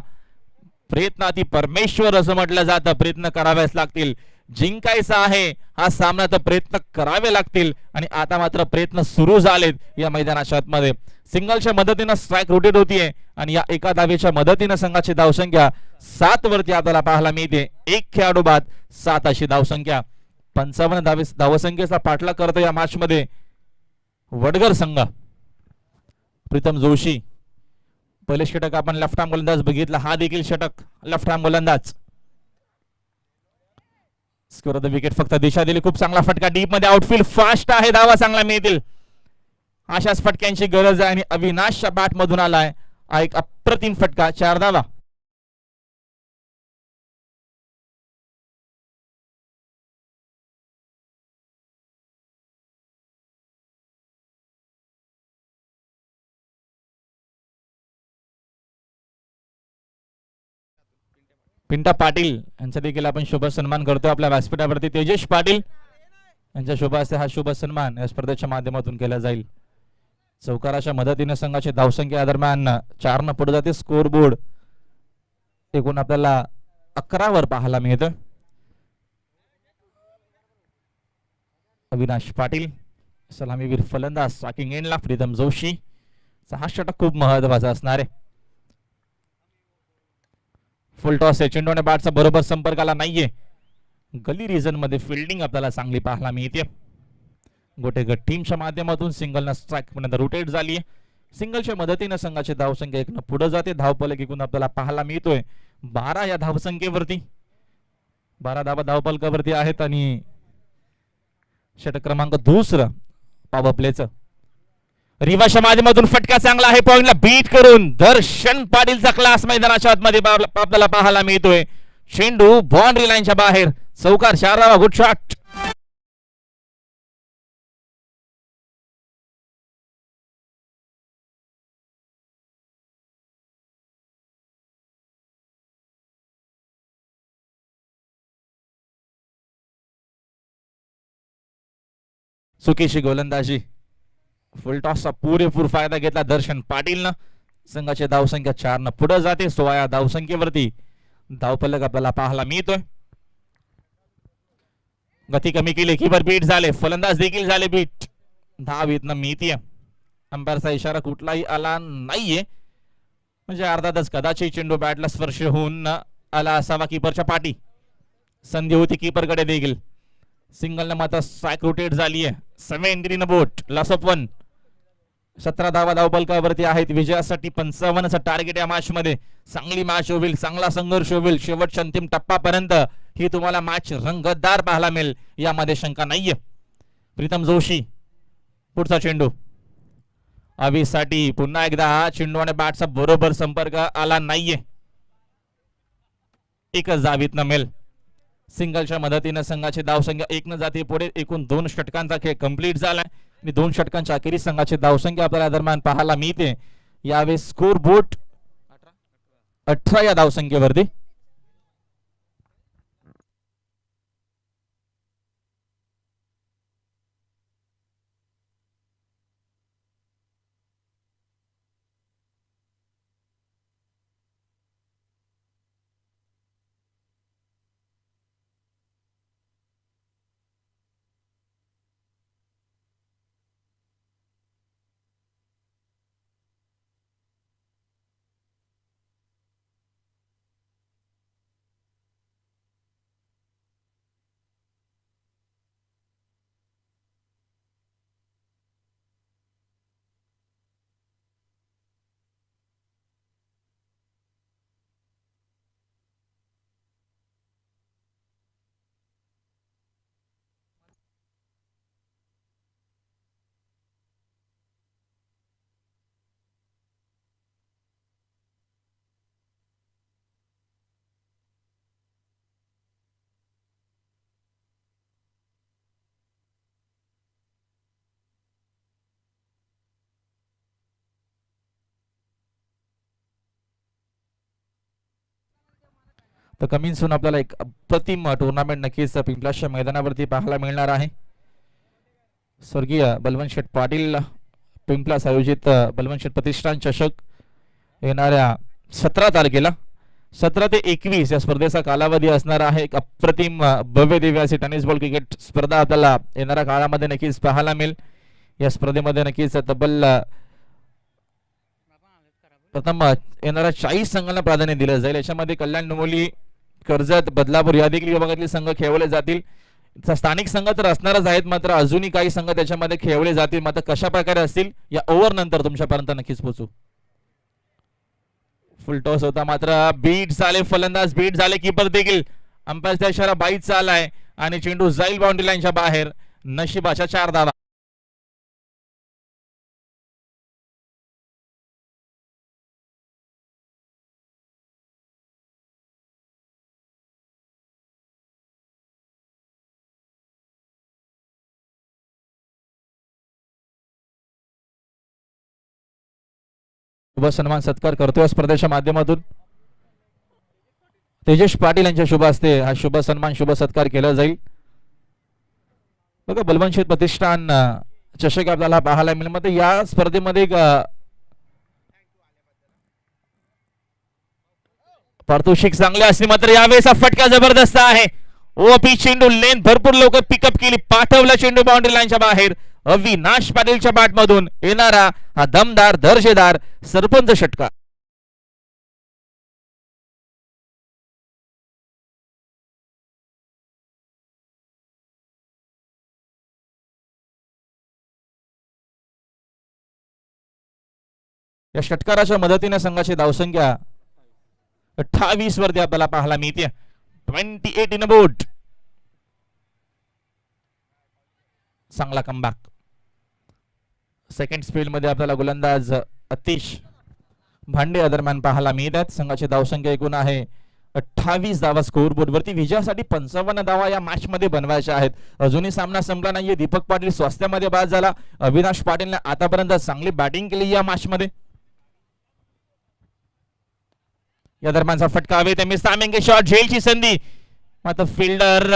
प्रयत्न अति परमेश्वर असं म्हटलं जातं. प्रयत्न करावेच लागतील. जिंकायचा आहे हा सामना तर प्रयत्न करावे लागतील आणि आता मात्र प्रयत्न सुरू झालेत या मैदानाच्या आतमध्ये. सिंगलच्या मदतीने स्ट्राईक रोटेट होतीये आणि या एका धावेच्या मदतीने संघाची धावसंख्या 7 वरती आपल्याला पाहायला मिळते. एक खेळाडू बाद, 7 अशी धावसंख्या. 55 धावसंख्येचा पाठलाग करतो या मॅच मध्ये वडगर संघ. प्रीतम जोशी पहिले षटक आपण लेफ्ट आर्म गोलंदाज बघितला. हा देखील षटक लेफ्ट आर्म गोलंदाज. स्कोर द विकेट फक्त दिशा दिली. खूप चांगला फटका डीप मध्ये. आउटफील्ड फास्ट आहे. धावा चांगला मिळतील अशाच फटक्यांची गरज आहे आणि अविनाशच्या बॅट मधून आलाय. हा एक अप्रतिम फटका, 4 धावा. पिंटा पाटील यांचा देखील आपण शुभ सन्मान करतो. आपल्या व्यासपीठावरती तेजस पाटील यांच्या शुभ हस्ते हा शुभ सन्मान या स्पर्धेच्या माध्यमातून केला जाईल. चौकाराच्या मदतीने संघाची धावसंख्या दरम्यान 4 न पुढे जाते. स्कोर बोर्ड एकूण आपल्याला 11 वर पाहायला मिळतं. अविनाश पाटील सलामीवीर फलंदाज, स्ट्रायकिंग एंडला प्रीतम जोशी. हा षटक खूप महत्वाचा असणार आहे. फुल टॉस आहे, चेंडूने बॅटचा बरोबर संपर्क आला नाहीये. गली रिजन मध्ये फिल्डिंग आपल्याला चांगली पाहायला मिळते. गोटेगट टीमच्या माध्यमातून सिंगल न स्ट्राईक पर्यंत रोटेट झाली. सिंगलच्या मदतीने संघाची धावसंख्या 1 न पुढे जाते. धावफलक एकूण आपल्याला पाहायला मिळतोय 12 या धावसंख्येवरती. 12 धावा धावफलकावरती आहेत आणि षटक क्रमांक दुसरं पॉवर प्लेचं. रिवाच्या माध्यमातून फटका चांगला आहे, पॉइंटला बीट करून दर्शन पाटीलचा क्लास मैदानाच्या आतमध्ये आपल्याला पाहायला मिळतोय. चेंडू बाउंड्री लाईनच्या बाहेर, चौकार, 4 धावा, गुड शॉट. चुकीची गोलंदाजी. फुल टॉसचा पुरेपूर फायदा घेतला दर्शन पाटीलनं. संघाची धावसंख्या 4 न पुढे जाते. 16 या धावसंख्येवरती धावफलक आपल्याला पाहायला मिळतोय. गती कमी केली, कीपर बीट झाले, फलंदाज देखील झाले बीट. धाव इथनं मिळतीये. अंपायरचा इशारा कुठलाही आला नाहीये, म्हणजे अर्थातच कदाचित चेंडू बॅटला स्पर्श होऊन आला असावा कीपरच्या पाठी. संधी होती कीपरकडे देखील. सिंगलनं मात्र स्ट्राईक रोटेट झालीये. 7 बोट, लॉस ऑफ 1. 17 धावा धावफलकावरती आहेत. विजयासाठी 55चं टार्गेट या मॅच मध्ये. चांगली मॅच होईल, चांगला संघर्ष होईल. शेवटच्या अंतिम टप्प्यापर्यंत ही तुम्हाला मॅच रंगतदार पाहायला मिळेल, यामध्ये शंका नाहीये. प्रीतम जोशी, पुढचा चेंडू अवीसाठी. पुन्हा एकदा हा चेंडू आणि बॅटचा बरोबर संपर्क आला नाहीये. एकच धावीत न मिळेल. सिंगलच्या मदतीने संघाची धावसंख्या 1 न जाते पुढे. एकूण 2 षटकांचा खेळ कंप्लीट झालाय आणि 2 षटकांच्या अखेरीस संघाची धावसंख्या आपल्याला दरम्यान पाहायला मिळते. यावेळी स्कोर बोर्ड 18 या धावसंख्येवरती. तर कमी सून आपल्याला एक अप्रतिम टुर्नामेंट नक्कीच पिंपलाशच्या मैदानावरती पाहायला मिळणार आहे. स्वर्गीय बलवंत शेठ पाटील पिंपलास आयोजित बलवंत शेठ प्रतिष्ठान चषक येणाऱ्या 17 तारखेला 17 ते 21 या स्पर्धेचा कालावधी असणार आहे. एक अप्रतिम भव्य दिव्य अशी टेनिस बॉल क्रिकेट स्पर्धा आपल्याला येणाऱ्या काळामध्ये नक्कीच पाहायला मिळेल. या स्पर्धेमध्ये नक्कीच तब्बल प्रथम येणाऱ्या 40 संघांना प्राधान्य दिलं जाईल. याच्यामध्ये कल्याण, नुमोली, कर्जत, बदलापूर या देखील विभागातील संघ खेळवले जातील. स्थानिक संघ तर असणारच आहेत, मात्र अजूनही काही संघ त्याच्यामध्ये खेळवले जातील. मात्र कशा प्रकारे असतील या ओव्हर नंतर तुमच्यापर्यंत नक्कीच पोहोचू. फुल टॉस होता, मात्र बीट झाले, फलंदाज बीट झाले, कीपर देखील. अंपायरचा इशारा बाईचा आलाय आणि चेंडू जाईल बाउंड्री लाईनच्या बाहेर. नशिबाच्या 4 धावा. शुभ सन्मान सत्कार करतोय स्पर्धेच्या माध्यमातून तेजस पाटील यांच्या शुभ हस्ते हा शुभ सन्मान शुभ सत्कार केला जाईल. बघा बलवंत प्रतिष्ठान चषक आपल्याला पाहायला मिळेल. मध्ये या स्पर्धेमध्ये पारितोषिक चांगले असले मात्र यावेळेस फटका जबरदस्त आहे. ओपी चेंडू लेन भरपूर लवकर पिकअप केली, पाठवला चेंडू बाउंड्री लाईनच्या बाहेर. अविनाश पाटीलच्या बॅट मधून येणारा हा दमदार दर्जेदार सरपंच षटकार. या षटकाराच्या मदतीने संघाची धावसंख्या 28 वरती आपल्याला पाहायला मिळते. 28 इन बोट. चांगला कमबॅक. सेकंड स्पेल मध्ये आपल्याला गोलंदाज अतिश भांडे या दरम्यान पाहायला मिळतात. संघाची धावसंख्या एकूण आहे 28 धावा स्कोर बोर्ड वरती. विजयासाठी 55 धावा या मॅच मध्ये बनवायच्या आहेत. अजूनही सामना संपला नाहीये. दीपक पाटील स्वास्थ्यामध्ये बाद झाला. अविनाश पाटीलने आतापर्यंत चांगली बॅटिंग केली या मॅच मध्ये. या दरम्यानचा फटका हवे ते मिस टायमिंग शॉट, झेलची संधी मात्र फिल्डर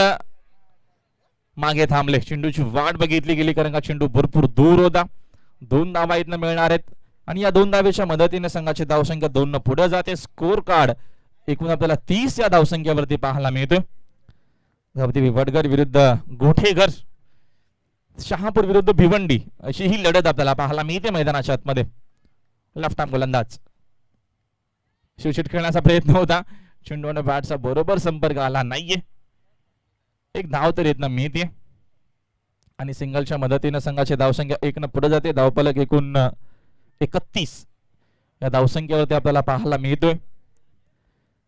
मागे थांबले. चेंडूची वाट बघितली गेली कारण का चेंडू भरपूर दूर होता. 2 धावा इथनं मिळणार आहेत आणि या 2 धावेच्या मदतीने संघाची धावसंख्या 2 न पुढे जाते. स्कोर कार्ड एकूण आपल्याला 30 या धावसंख्येवरती पाहायला मिळतोय. वडगड विरुद्ध गोठेघर, शहापूर विरुद्ध भिवंडी अशी ही लढत आपल्याला पाहायला मिळते मैदानाच्या आतमध्ये. लेफ्ट आर्म गोलंदाज शिवशिट खेळण्याचा प्रयत्न होता. चेंडूने बॅटचा बरोबर संपर्क आला नाहीये. एक धाव तर येत मिळते आणि सिंगलच्या मदतीने संघाची धावसंख्या 1 न पुढे जाते. धावफलक एकूण 31 या धावसंख्येवरती आपल्याला पाहायला मिळतोय.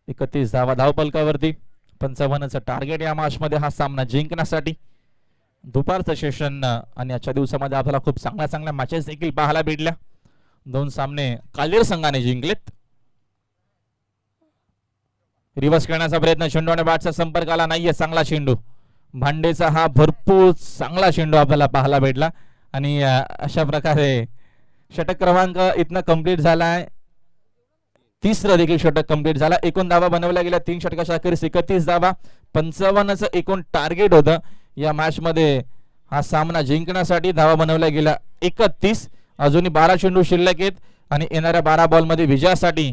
31 धावा धावफलकावरती. 55चं टार्गेट या मॅच मध्ये हा सामना जिंकण्यासाठी. दुपारचं सेशन आणि आजच्या दिवसामध्ये आपल्याला खूप चांगल्या चांगल्या मॅचेस देखील पाहायला भेटल्या. 2 सामने कालेर संघाने जिंकलेत. रिव्हर्स करण्याचा प्रयत्न, चेंडूने बॅटचा संपर्क आला नाहीये. चांगला चेंडू भांडेचा हा भरपूर चांगला चेंडू आपल्याला पाहायला भेटला आणि अशा प्रकारे षटक क्रमांक इथनं कंप्लीट झालाय. 3रं देखील षटक कंप्लीट झाला. एकूण धावा बनवल्या गेल्या 3 षटकाच्या अखेरीस 31 धावा. 55चं एकूण टार्गेट होतं या मॅच मध्ये. हा सामना जिंकण्यासाठी धावा बनवल्या गेल्या 31. अजूनही 12 चेंडू शिल्लक आहेत आणि येणाऱ्या 12 बॉल मध्ये विजयासाठी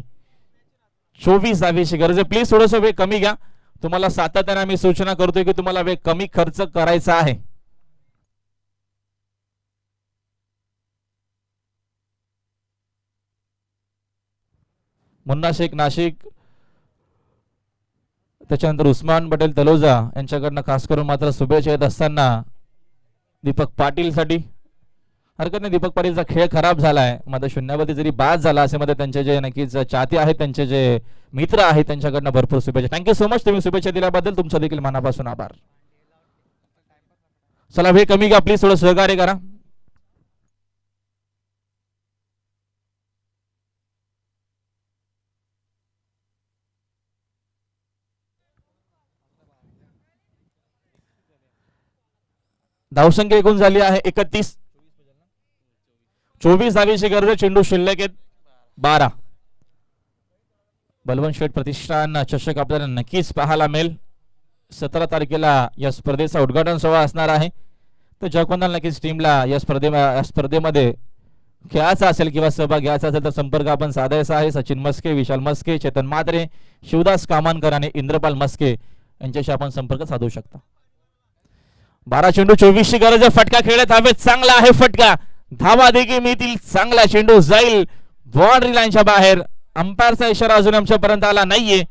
24 धावेची गरज आहे. प्लीज थोडंसं वेळ कमी घ्या. तुम्हाला सातत्याने आम्ही सूचना करतोय की तुम्हाला वेळ कमी खर्च करायचा आहे. मुन्ना शेख नाशिक, त्याच्यानंतर उस्मान पटेल तलोजा यांच्याकडनं खास करून मात्र शुभेच्छा येत असताना दीपक पाटील साठी. हरकत नाही, दीपक पाटीलचा खेळ खराब झालाय मात्र शून्यावरती जरी बाद झाला असे मध्ये त्यांचे जे नक्कीच चाहते आहेत, त्यांचे जे मित्र आहेत त्यांच्याकडनं भरपूर शुभेच्छा. Thank you so much. तुम्ही शुभेच्छा दिल्याबद्दल तुमचा देखील मनापासून आभार. चला वेळ कमी घ्या, प्लीज थोडं सहकार्य करा. धावसंख्या एकूण झाली आहे 31. 24 धावेची गरज. चेंडू शिल्लक आहेत 12. बलवंत शेठ प्रतिष्ठान चषक आपल्याला नक्कीच पाहायला मिळेल. 17 तारखेला या स्पर्धेचा उद्घाटन सोहळा असणार आहे. तर ज्या कोणाला नक्कीच टीमला या स्पर्धेमध्ये खेळायचा असेल किंवा सहभाग घ्यायचा असेल तर संपर्क आपण साधायचा आहे. सचिन मस्के, विशाल मस्के, चेतन मात्रे, शिवदास कामानकर आणि इंद्रपाल मस्के यांच्याशी आपण संपर्क साधू शकता. 12 चेंडू 24 ची गरज आहे. फटका खेळत हवेत. चांगला आहे फटका. धावा देखील मिळतील. चांगला चेंडू जाईल बाउंड्री लाईनच्या बाहेर. अंपायरचा इशारा अजून आमच्यापर्यंत आला नाहीये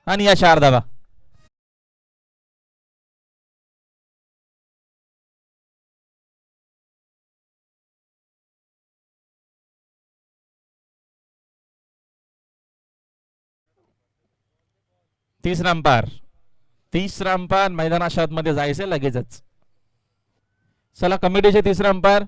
आणि या 4 धावा. तिसरा अंपायर मैदानाच्या आतमध्ये जायचे लगेचच. चला कमिटीचे तिसरा अंपायर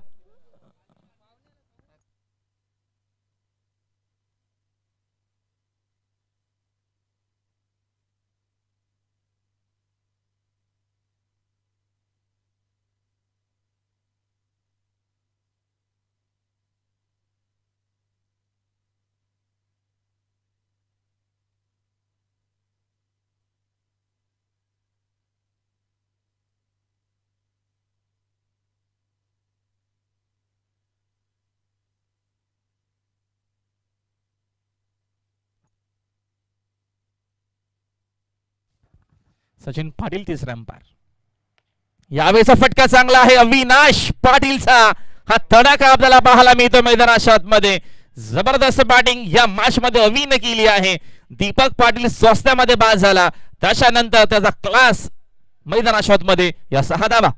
सचिन पाटील तिसरा अंपायर. यावेळेचा फटका चांगला आहे अविनाश पाटीलचा. हा तडाखा आपल्याला पाहायला मिळतो मैदानाच्या आतमध्ये. जबरदस्त बॅटिंग या मॅच मध्ये अविने केली आहे. दीपक पाटील स्वस्त्यामध्ये बाद झाला. त्याच्यानंतर त्याचा क्लास मैदानाच्या आतमध्ये या 6 धावा.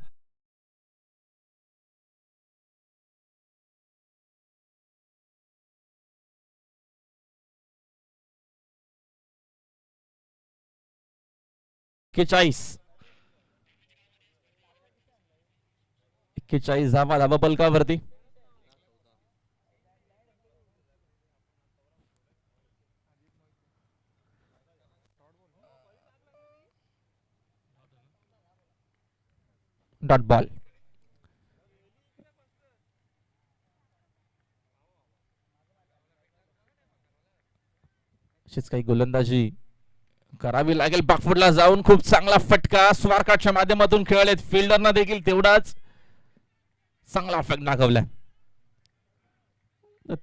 एक्केचाळीस धावा धावा पलकावरती. Dot ball. अशीच काही गोलंदाजी करावी लागेल. बॅकफुटला जाऊन खूप चांगला फटका स्वारकाटच्या माध्यमातून खेळलेत. फिल्डरना देखील तेवढाच चांगला फटका दाखवलाय.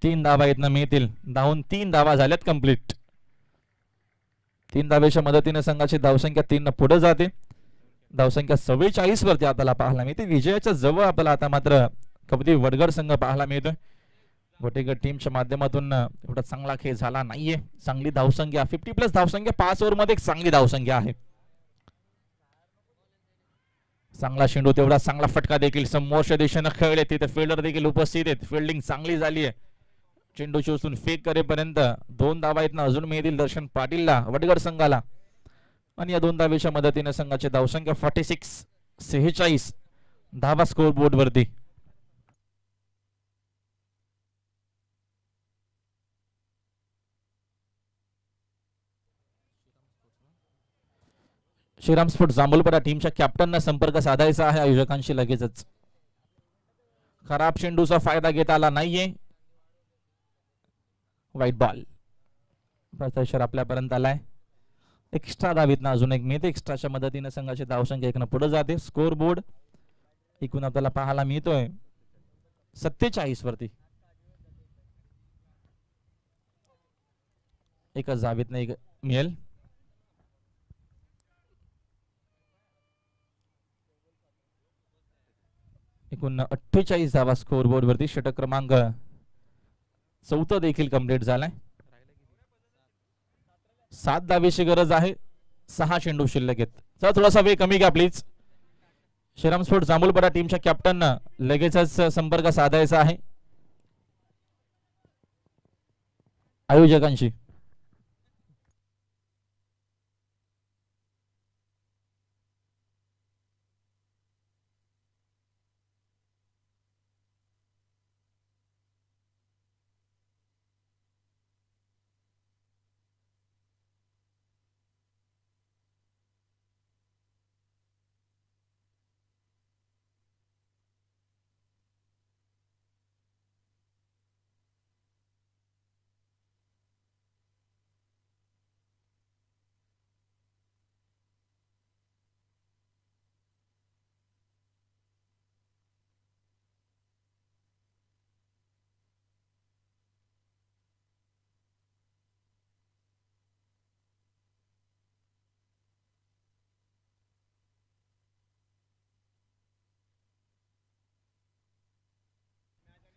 3 धावा इथनं मिळतील. धावून 3 धावा झाल्यात कंप्लीट. 3 धावेच्या मदतीने संघाची धावसंख्या 3 पुढे जाते. धावसंख्या 44 वरती आपल्याला पाहायला मिळते. विजयाच्या जवळ आपल्याला आता मात्र कबड्डी वडगड संघ पाहायला मिळतोय. गोटेगड टीमच्या माध्यमातून एवढा चांगला खेळ झाला नाहीये. चांगली धावसंख्या 50+ धावसंख्या 5 ओव्हर मध्ये एक चांगली धावसंख्या आहे. चांगला चेंडू तेवढा चांगला फटका देखील समोरच्या दिशेने खेळले. तिथे फिल्डर देखील उपस्थित आहेत. फिल्डिंग चांगली झाली आहे. चेंडूची उचलून फेक करेपर्यंत 2 धावा इथनं अजून मिळतील दर्शन पाटीलला वडगड संघाला. आणि या 2 धावेच्या मदतीने संघाची धावसंख्या 46 धावा स्कोर बोर्ड वरती. श्रीराम स्पोर्ट्स जांभूलपडा टीमच्या कॅप्टनना संपर्क साधायचा आहे आयोजकांशी लगेचच. खराब चेंडूचा फायदा घेता आला नाहीये. वाईट बॉल. प्रत्यक्षात आपल्यापर्यंत आलाय. एक्स्ट्रा धावीतनं अजून एक मिळते. एक्स्ट्राच्या मदतीने संघाची धावसंख्या 1 पुढे जाते. स्कोर बोर्ड एकूण आपल्याला पाहायला मिळतोय 47 वरती. एकच धावीतनं एक मिळेल. एकूण 48 धावा स्कोर बोर्ड वरती. षटक क्रमांक 4 देखील कंप्लीट झालाय. 7 धावेची गरज आहे. 6 चेंडू शिल्लक आहेत. चला थोडासा वेळ कमी घ्या प्लीज. श्रीराम स्पोर्ट्स जांभूलपडा टीमच्या कॅप्टन लगेचच संपर्क साधायचा आहे आयोजकांशी.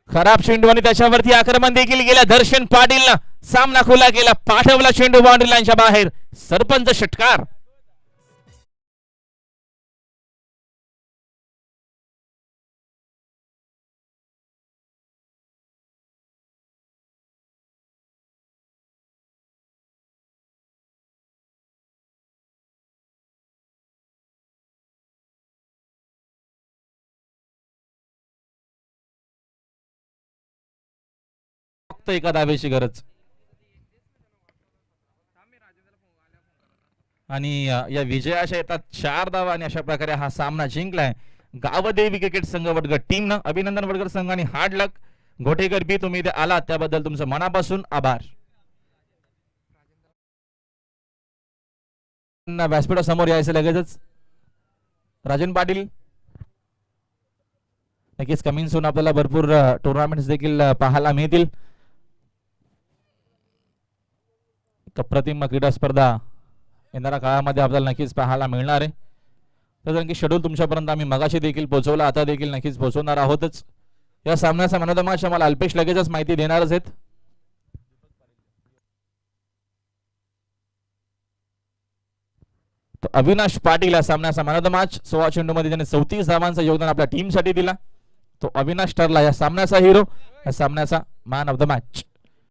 खराब चेंडू आणि त्याच्यावरती आक्रमण देखील गेला. दर्शन पाटीलनं सामना खुला केला. पाठवला चेंडू बाउंड्री लाईनच्या बाहेर. सरपंच षटकार. एका धावेची गरज. आणि या विजयाच्या येतात 4 धावा आणि अशा प्रकारे हा सामना जिंकलाय गावदेवी क्रिकेट संघ वडगड टीमनं. अभिनंदन वडगड संघ आणि हार्ड लक. घोटेकर बी तुम्ही इथे आलात त्याबद्दल तुमचं मनापासून आभार. व्यासपीठा समोर यायचं लगेचच. राजन पाटील नक्कीच कमिंग सून आपल्याला भरपूर टुर्नामेंट्स देखील पाहायला मिळतील. अप्रतिम क्रीडा स्पर्धा येणाऱ्या काळामध्ये आपल्याला नक्कीच पाहायला मिळणार आहे. तर कारण की शेड्यूल तुमच्यापर्यंत आम्ही मगाशी देखील पोहोचवला, आता देखील नक्कीच पोहोचवणार आहोतच. या सामन्याचा मॅन ऑफ द मॅच आम्हाला अल्पेश लगेचच माहिती देणारच आहेत. तो अविनाश पाटील या सामन्याचा मॅन ऑफ द मॅच. 16 चेंडूमध्ये त्याने 34 धावांचं योगदान आपल्या टीमसाठी दिला. तो अविनाश ठरला या सामन्याचा हिरो, या सामन्याचा मॅन ऑफ द मॅच.